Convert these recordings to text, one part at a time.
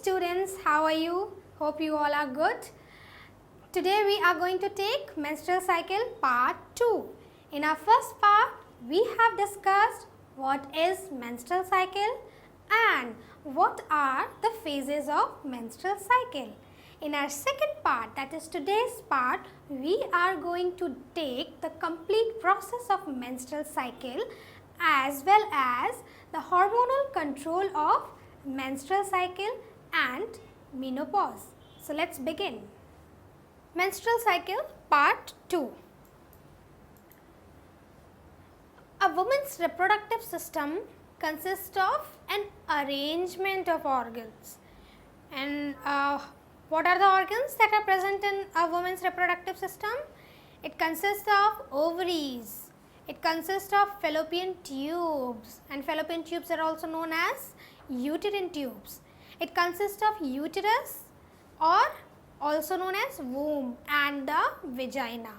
students, how are you? Hope you all are good. Today we are going to take menstrual cycle part 2. In our first part, we have discussed what is menstrual cycle and what are the phases of menstrual cycle. In our second part, that is today's part, we are going to take the complete process of menstrual cycle as well as the hormonal control of menstrual cycle and menopause. So let's begin. Menstrual cycle part 2. A woman's reproductive system consists of an arrangement of organs. And what are the organs that are present in a woman's reproductive system? It consists of ovaries. It consists of fallopian tubes, and fallopian tubes are also known as uterine tubes. It consists of uterus or also known as womb and the vagina.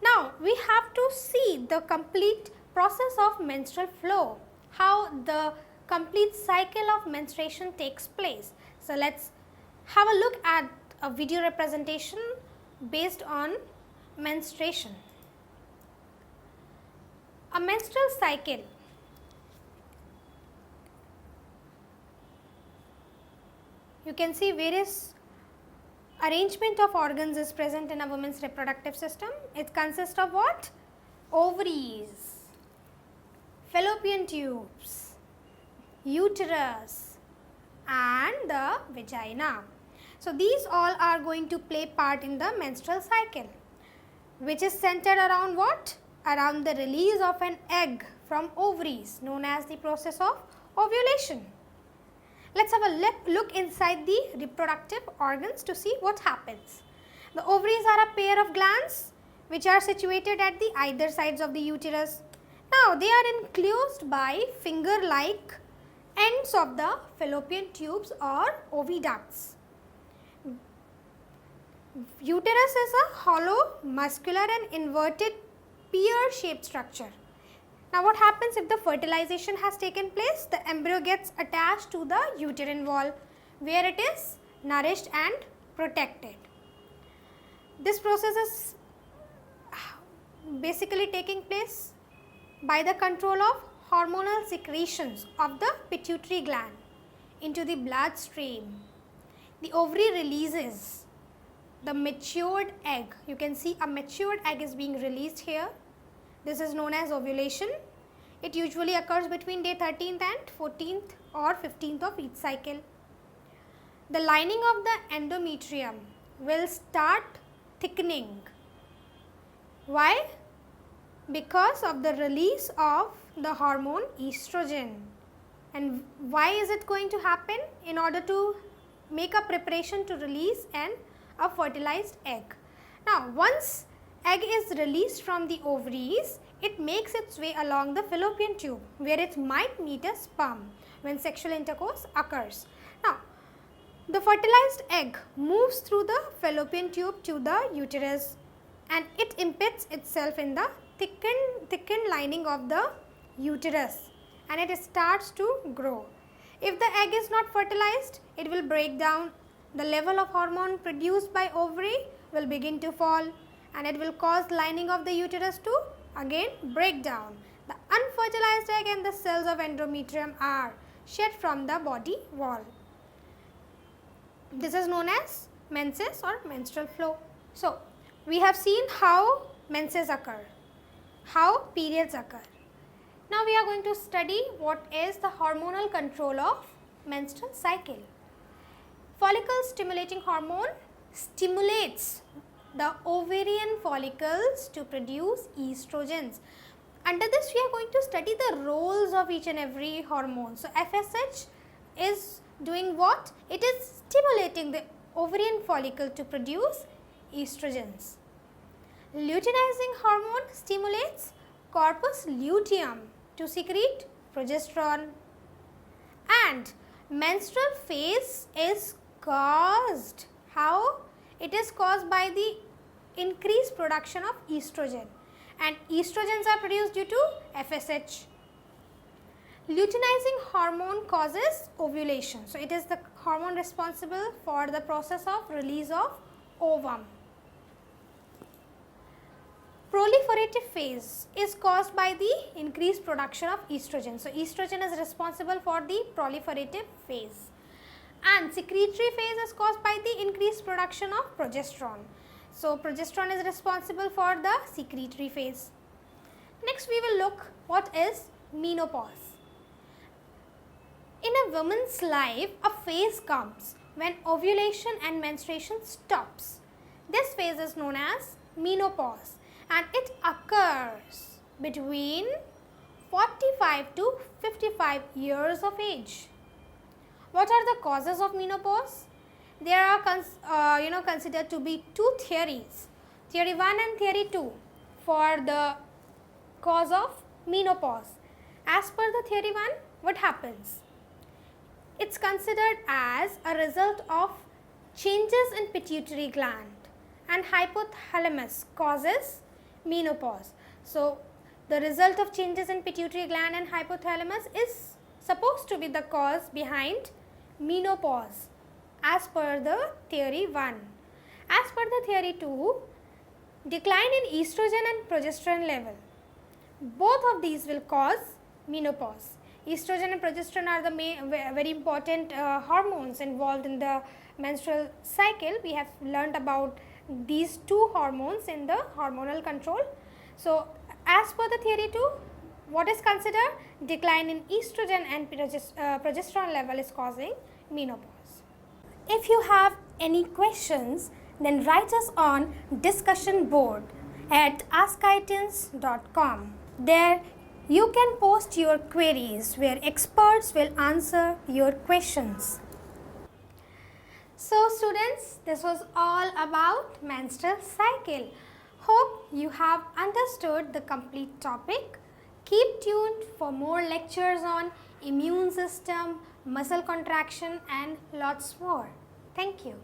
Now, we have to see the complete process of menstrual flow, how the complete cycle of menstruation takes place. So, let's have a look at a video representation based on menstruation. A menstrual cycle. You can see various arrangement of organs is present in a woman's reproductive system. It consists of what? Ovaries, fallopian tubes, uterus and the vagina. So, these all are going to play part in the menstrual cycle, which is centered around what? Around the release of an egg from ovaries, known as the process of ovulation. Let's have a look inside the reproductive organs to see what happens. The ovaries are a pair of glands which are situated at the either sides of the uterus. Now, they are enclosed by finger-like ends of the fallopian tubes or oviducts. Uterus is a hollow, muscular and inverted pear-shaped structure. Now, what happens if the fertilization has taken place? The embryo gets attached to the uterine wall where it is nourished and protected. This process is basically taking place by the control of hormonal secretions of the pituitary gland into the bloodstream. The ovary releases the matured egg. You can see a matured egg is being released here. This is known as ovulation. It usually occurs between day 13th and 14th or 15th of each cycle. The lining of the endometrium will start thickening. Why? Because of the release of the hormone estrogen. And why is it going to happen? In order to make a preparation to release a fertilized egg. Now, once egg is released from the ovaries, it makes its way along the fallopian tube where it might meet a sperm when sexual intercourse occurs. Now, the fertilized egg moves through the fallopian tube to the uterus and it embeds itself in the thickened lining of the uterus and it starts to grow. If the egg is not fertilized, it will break down. The level of hormone produced by ovary will begin to fall and it will cause lining of the uterus to again break down. The unfertilized egg and the cells of endometrium are shed from the body wall. This is known as menses or menstrual flow. So, we have seen how menses occur, how periods occur. Now, we are going to study what is the hormonal control of menstrual cycle. Follicle stimulating hormone stimulates the ovarian follicles to produce estrogens. Under this, we are going to study the roles of each and every hormone. So, FSH is doing what? It is stimulating the ovarian follicle to produce estrogens. Luteinizing hormone stimulates corpus luteum to secrete progesterone. And menstrual phase is caused. How? It is caused by the increased production of estrogen, and estrogens are produced due to FSH. Luteinizing hormone causes ovulation. So, it is the hormone responsible for the process of release of ovum. Proliferative phase is caused by the increased production of estrogen. So, estrogen is responsible for the proliferative phase, and secretory phase is caused by the increased production of progesterone. So, progesterone is responsible for the secretory phase. Next, we will look what is menopause. In a woman's life, a phase comes when ovulation and menstruation stops. This phase is known as menopause, and it occurs between 45 to 55 years of age. What are the causes of menopause? There are considered to be two theories, theory 1 and theory 2, for the cause of menopause. As per the theory 1, what happens? It's considered as a result of changes in pituitary gland, and hypothalamus causes menopause. So, the result of changes in pituitary gland and hypothalamus is supposed to be the cause behind menopause as per the theory 1. As per the theory 2, decline in estrogen and progesterone level, both of these will cause menopause. Estrogen and progesterone are the very important hormones involved in the menstrual cycle. We have learned about these two hormones in the hormonal control. So, as per the theory 2, what is considered? Decline in estrogen and progesterone level is causing menopause. If you have any questions, then write us on discussion board at askIITians.com. There you can post your queries where experts will answer your questions. So students, this was all about menstrual cycle. Hope you have understood the complete topic. Keep tuned for more lectures on immune system, muscle contraction and lots more. Thank you.